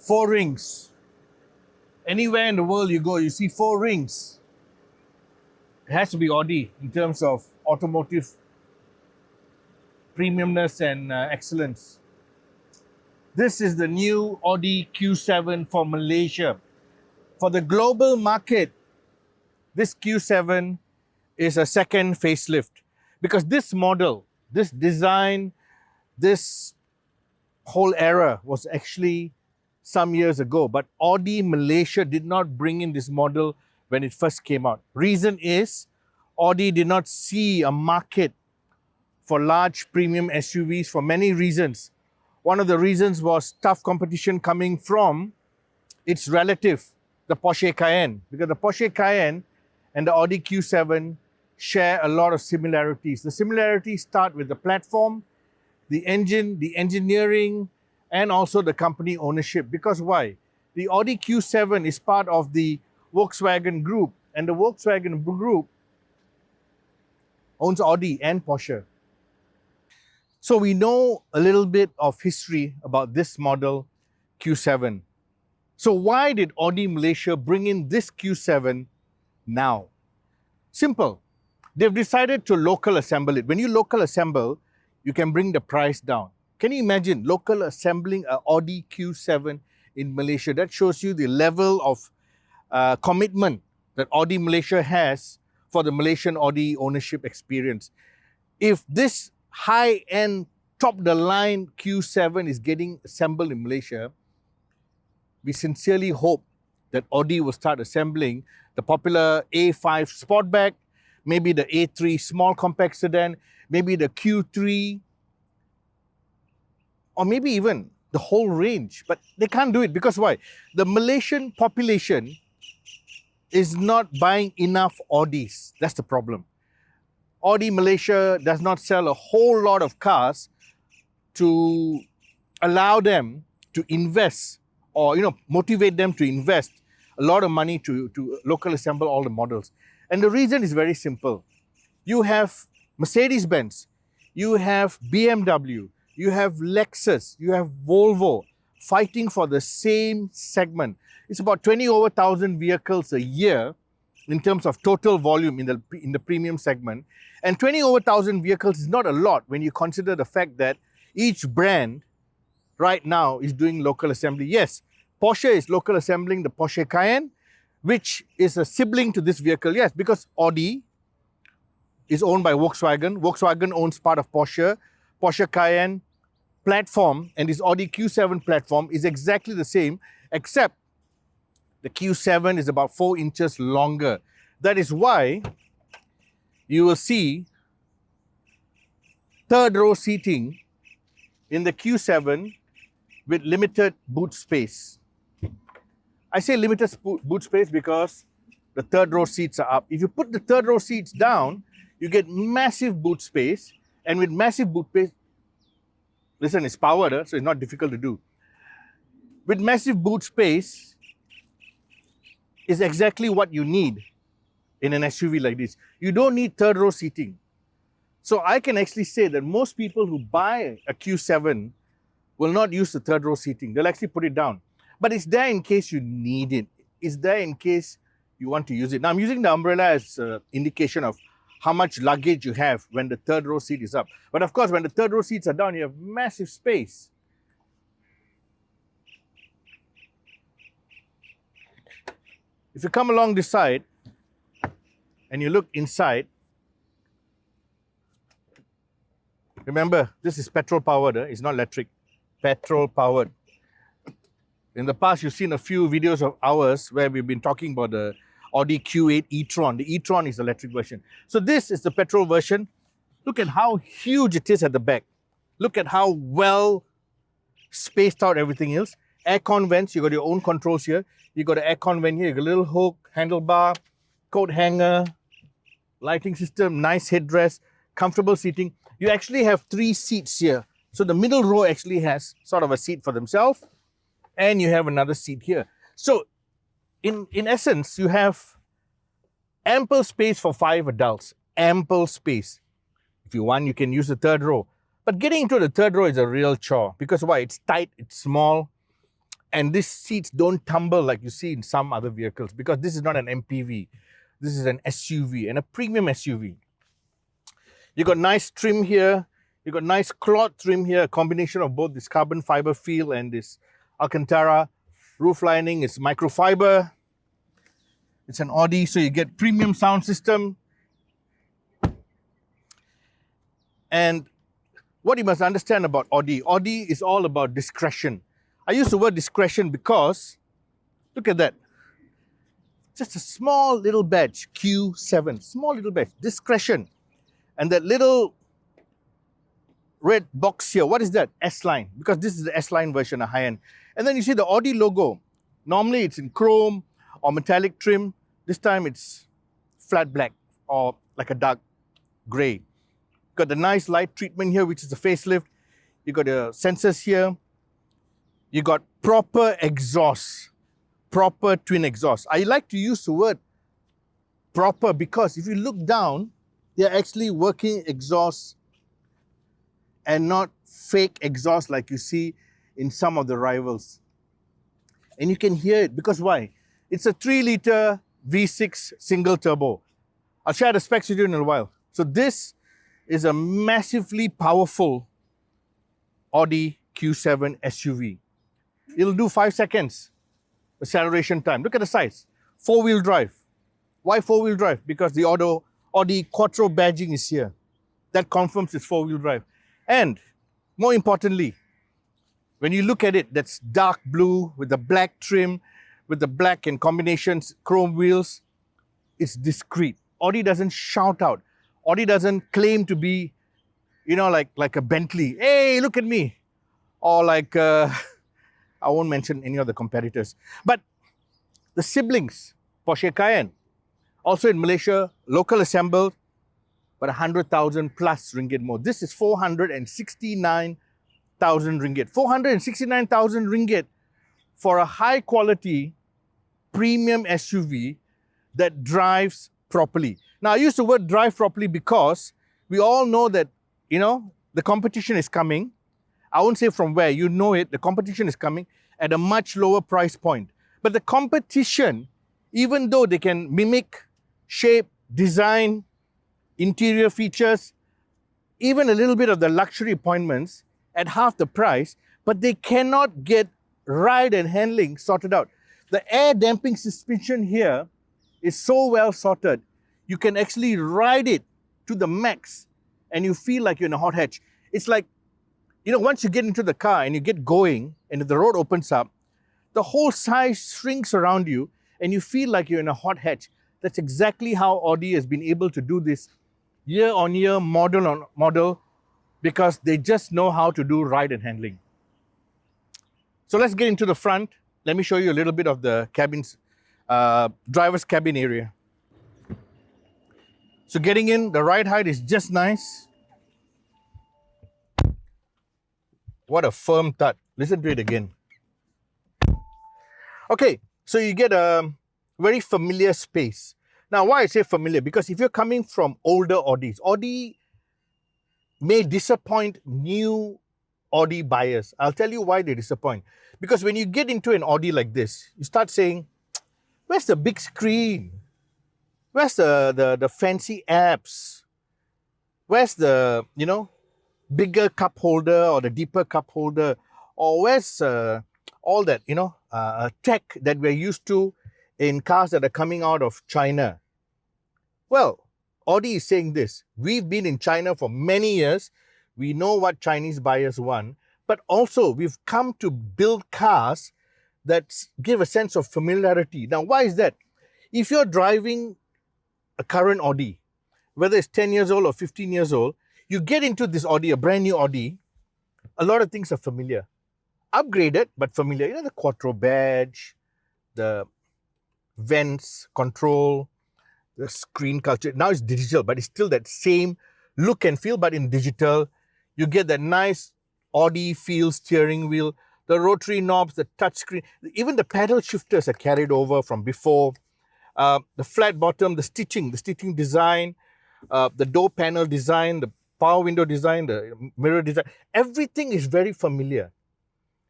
4 rings. Anywhere in the world you go, you see 4 rings. It has to be Audi in terms of automotive premiumness and excellence. This is the new Audi Q7 for Malaysia. For the global market, this Q7 is a second facelift because this model, this design, this whole era was actually some years ago, but Audi Malaysia did not bring in this model when it first came out. Reason is Audi did not see a market for large premium SUVs for many reasons. One of the reasons was tough competition coming from its relative, the Porsche Cayenne, because the Porsche Cayenne and the Audi Q7 share a lot of similarities. The similarities start with the platform, the engine, the engineering, and also the company ownership. Because why? The Audi Q7 is part of the Volkswagen Group, and the Volkswagen Group owns Audi and Porsche. So we know a little bit of history about this model Q7. So why did Audi Malaysia bring in this Q7 now? Simple. They've decided to local assemble it. When you local assemble, you can bring the price down. Can you imagine local assembling an Audi Q7 in Malaysia? That shows you the level of commitment that Audi Malaysia has for the Malaysian Audi ownership experience. If this high-end, top-the-line Q7 is getting assembled in Malaysia, we sincerely hope that Audi will start assembling the popular A5 Sportback, maybe the A3 small compact sedan, maybe the Q3, or maybe even the whole range. But they can't do it because why? The Malaysian population is not buying enough Audis. That's the problem. Audi Malaysia does not sell a whole lot of cars to allow them to invest or motivate them to invest a lot of money to local assemble all the models. And the reason is very simple. You have Mercedes-Benz, you have BMW, you have Lexus, you have Volvo fighting for the same segment. It's about 20 over 1,000 vehicles a year in terms of total volume in the premium segment. And 20 over 1,000 vehicles is not a lot when you consider the fact that each brand right now is doing local assembly. Yes, Porsche is local assembling the Porsche Cayenne, which is a sibling to this vehicle. Yes, because Audi is owned by Volkswagen. Volkswagen owns part of Porsche. Porsche Cayenne platform and this Audi Q7 platform is exactly the same, except the Q7 is about 4 inches longer. That is why you will see third row seating in the Q7 with limited boot space. I say limited boot space because the third row seats are up. If you put the third row seats down, you get massive boot space, and with massive boot space, listen, it's powered, so it's not difficult to do. With massive boot space is exactly what you need in an SUV like this. You don't need third row seating. So I can actually say that most people who buy a Q7 will not use the third row seating. They'll actually put it down. But it's there in case you need it. It's there in case you want to use it. Now I'm using the umbrella as an indication of how much luggage you have when the third row seat is up. But of course, when the third row seats are down, you have massive space. If you come along this side and you look inside, remember, this is petrol powered, it's not electric, petrol powered. In the past, you've seen a few videos of ours where we've been talking about the Audi Q8 e-tron. The e-tron is the electric version. So this is the petrol version. Look at how huge it is at the back. Look at how well spaced out everything is. Aircon vents, you got your own controls here. You got an aircon vent here, you got a little hook, handlebar, coat hanger, lighting system, nice headrest, comfortable seating. You actually have 3 seats here. So the middle row actually has sort of a seat for themselves, and you have another seat here. So in essence, you have ample space for 5 adults, ample space. If you want, you can use the third row. But getting into the third row is a real chore because why? It's tight, it's small. And these seats don't tumble like you see in some other vehicles, because this is not an MPV. This is an SUV, and a premium SUV. You got nice trim here. You got nice cloth trim here, a combination of both this carbon fiber feel and this Alcantara. Roof lining is microfiber. It's an Audi, so you get premium sound system. And what you must understand about Audi is all about discretion. I use the word discretion because, look at that. Just a small little badge, Q7, small little badge, discretion. And that little red box here, what is that? S-line, because this is the S-line version, a high-end. And then you see the Audi logo. Normally it's in chrome or metallic trim. This time it's flat black or like a dark gray. Got the nice light treatment here, which is the facelift. You got the sensors here. You got proper exhaust, proper twin exhaust. I like to use the word proper because if you look down, they're actually working exhaust and not fake exhaust like you see in some of the rivals. And you can hear it because why? It's a 3-liter V6 single turbo. I'll share the specs with you in a while. So this is a massively powerful Audi Q7 SUV. It'll do 5 seconds acceleration time. Look at the size. 4-wheel drive. Why 4-wheel drive? Because the Audi Quattro badging is here. That confirms it's 4-wheel drive. And more importantly, when you look at it, that's dark blue with the black trim, with the black and combinations, chrome wheels. It's discreet. Audi doesn't shout out. Audi doesn't claim to be, you know, like a Bentley. Hey, look at me. Or like, I won't mention any of the competitors. But the siblings, Porsche Cayenne, also in Malaysia, local assembled, but 100,000 plus ringgit more. This is 469,000 ringgit. 469,000 ringgit for a high quality premium SUV that drives properly. Now, I use the word drive properly because we all know that, you know, the competition is coming. I won't say from where, you know it, the competition is coming at a much lower price point. But the competition, even though they can mimic shape, design, interior features, even a little bit of the luxury appointments at half the price, but they cannot get ride and handling sorted out. The air damping suspension here is so well sorted, you can actually ride it to the max and you feel like you're in a hot hatch. It's like, you know, once you get into the car and you get going and if the road opens up, the whole size shrinks around you and you feel like you're in a hot hatch. That's exactly how Audi has been able to do this year on year, model on model, because they just know how to do ride and handling. So let's get into the front. Let me show you a little bit of the cabin's, driver's cabin area. So getting in, the ride height is just nice. What a firm thud. Listen to it again. Okay, so you get a very familiar space. Now, why I say familiar? Because if you're coming from older Audis, Audi may disappoint new Audi buyers. I'll tell you why they disappoint. Because when you get into an Audi like this, you start saying, where's the big screen? Where's the fancy apps? Where's the, you know, bigger cup holder or the deeper cup holder? Or where's all that, you know, tech that we're used to in cars that are coming out of China? Well, Audi is saying this. We've been in China for many years. We know what Chinese buyers want. But also, we've come to build cars that give a sense of familiarity. Now, why is that? If you're driving a current Audi, whether it's 10 years old or 15 years old, you get into this Audi, a brand new Audi, a lot of things are familiar. Upgraded, but familiar. You know, the Quattro badge, the vents, control, the screen culture. Now it's digital, but it's still that same look and feel, but in digital. You get that nice Audi feel steering wheel, the rotary knobs, the touch screen, even the paddle shifters are carried over from before. The flat bottom, the stitching design, the door panel design, the power window design, the mirror design, everything is very familiar.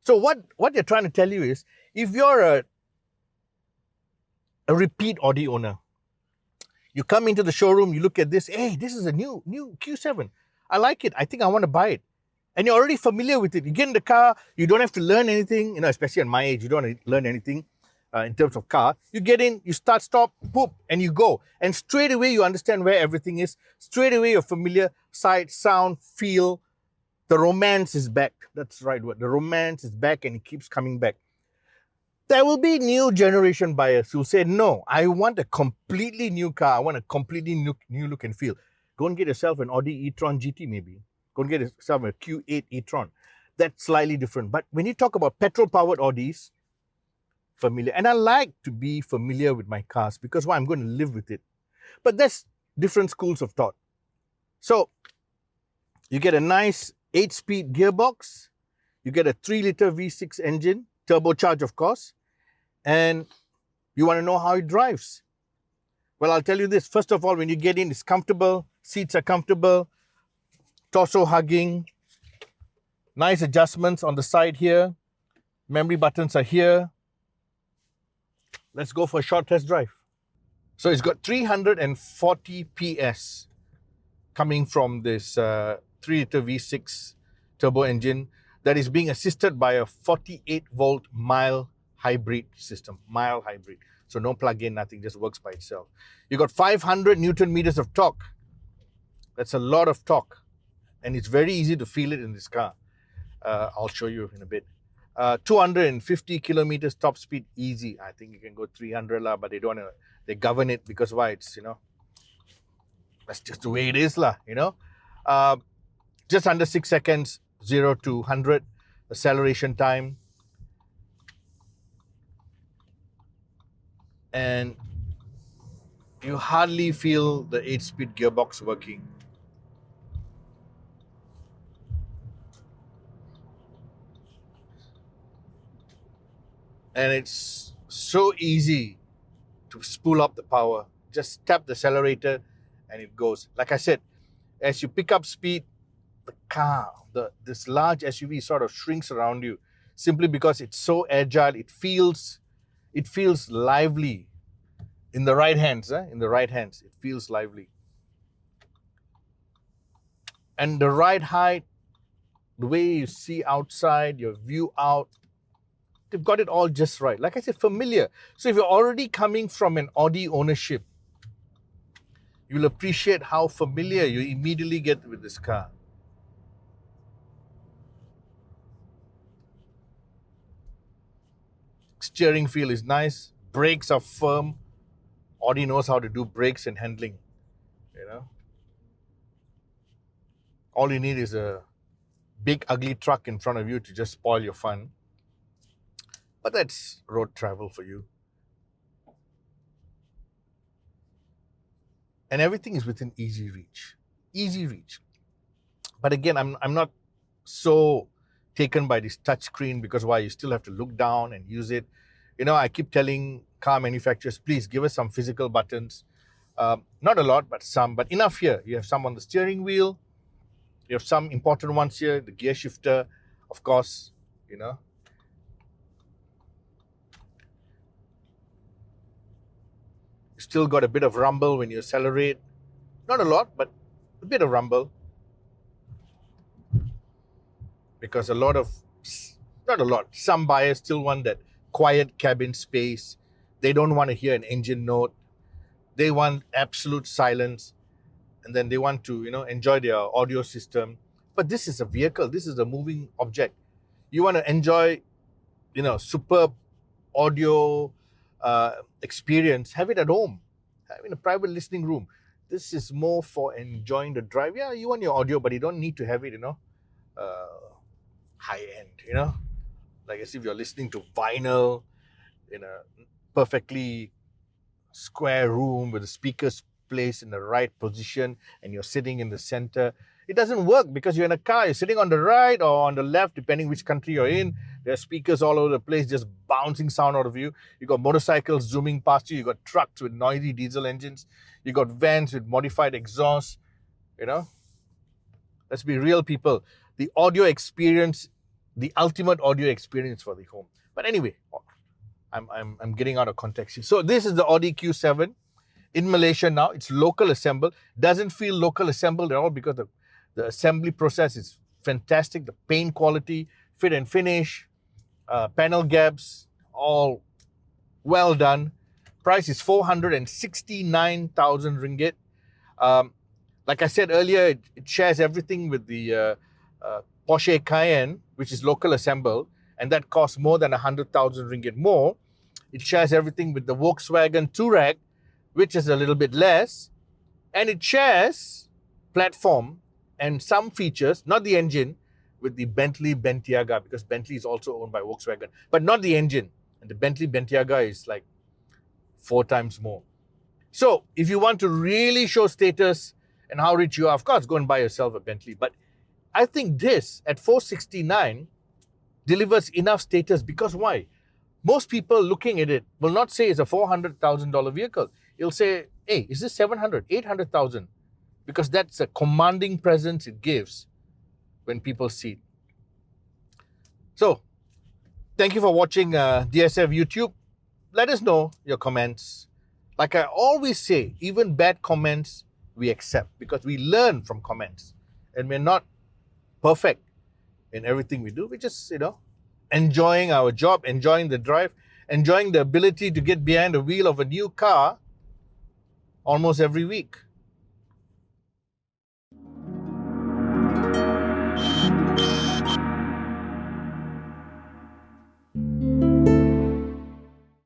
So what they're trying to tell you is, if you're a repeat Audi owner, you come into the showroom, you look at this, hey, this is a new Q7. I like it. I think I want to buy it. And you're already familiar with it. You get in the car, you don't have to learn anything. You know, especially at my age, you don't learn anything in terms of car. You get in, you start, stop, poop, and you go. And straight away, you understand where everything is. Straight away, you're familiar. Sight, sound, feel. The romance is back. That's the right word. The romance is back, and it keeps coming back. There will be new generation buyers who say, no, I want a completely new car. I want a completely new look and feel. Go and get yourself an Audi e-tron GT maybe. Go and get yourself a Q8 e-tron. That's slightly different. But when you talk about petrol-powered Audis, familiar. And I like to be familiar with my cars because I'm going to live with it. But there's different schools of thought. So you get a nice 8-speed gearbox. You get a 3-liter V6 engine, turbocharged of course. And you want to know how it drives. Well, I'll tell you this. First of all, when you get in, it's comfortable. Seats are comfortable. Torso hugging. Nice adjustments on the side here. Memory buttons are here. Let's go for a short test drive. So it's got 340 PS coming from this 3-liter V6 turbo engine that is being assisted by a 48-volt mild hybrid system. Mild hybrid. So no plug-in, nothing, just works by itself. You got 500 Newton meters of torque. That's a lot of torque. And it's very easy to feel it in this car. I'll show you in a bit. 250 kilometers top speed, easy. I think you can go 300 lah, but they don't. They govern it because why? It's, you know, that's just the way it is lah. You know, just under 6 seconds, 0 to 100 acceleration time, and you hardly feel the 8-speed gearbox working. And it's so easy to spool up the power. Just tap the accelerator and it goes. Like I said, as you pick up speed, the car, this large SUV sort of shrinks around you simply because it's so agile. It feels lively. In the right hands, in the right hands, it feels lively. And the ride height, the way you see outside, your view out, they've got it all just right. Like I said, familiar. So if you're already coming from an Audi ownership, you'll appreciate how familiar you immediately get with this car. Steering feel is nice. Brakes are firm. Audi knows how to do brakes and handling. You know, all you need is a big ugly truck in front of you to just spoil your fun. But that's road travel for you. And everything is within easy reach. Easy reach. But again, I'm not so taken by this touch screen because why? You still have to look down and use it. You know, I keep telling car manufacturers, please give us some physical buttons. Not a lot, but some. But enough here. You have some on the steering wheel. You have some important ones here. The gear shifter, of course, you know. Still got a bit of rumble when you accelerate. Not a lot, but a bit of rumble. Because not a lot, some buyers still want that quiet cabin space. They don't want to hear an engine note. They want absolute silence. And then they want to, you know, enjoy their audio system. But this is a vehicle. This is a moving object. You want to enjoy, you know, superb audio experience, have it at home, have it in a private listening room. This is more for enjoying the drive. Yeah, you want your audio, but you don't need to have it, you know, high end, you know, like as if you're listening to vinyl in a perfectly square room with the speakers placed in the right position and you're sitting in the center. It doesn't work because you're in a car. You're sitting on the right or on the left, depending which country you're in. There are speakers all over the place, just bouncing sound out of you. You got motorcycles zooming past you. You got trucks with noisy diesel engines. You got vans with modified exhaust. You know, let's be real, people. The audio experience the ultimate audio experience for the home. But anyway, I'm getting out of context here. So this is the Audi Q7 in Malaysia now. It's local assembled. Doesn't feel local assembled at all because the assembly process is fantastic. The paint quality, fit and finish, panel gaps, all well done. Price is 469,000 ringgit. Like I said earlier, it shares everything with the Porsche Cayenne, which is local assembled, and that costs more than 100,000 ringgit more. It shares everything with the Volkswagen Touareg, which is a little bit less, and it shares platform and some features, not the engine, with the Bentley Bentayga, because Bentley is also owned by Volkswagen, but not the engine. And the Bentley Bentayga is like 4 times more. So if you want to really show status and how rich you are, of course, go and buy yourself a Bentley. But I think this at 469 delivers enough status, because why? Most people looking at it will not say it's a $400,000 vehicle. It'll say, hey, is this 700, 800,000? Because that's a commanding presence it gives when people see it. So, thank you for watching DSF YouTube. Let us know your comments. Like I always say, even bad comments we accept, because we learn from comments. And we're not perfect in everything we do. We're just, enjoying our job, enjoying the drive, enjoying the ability to get behind the wheel of a new car almost every week.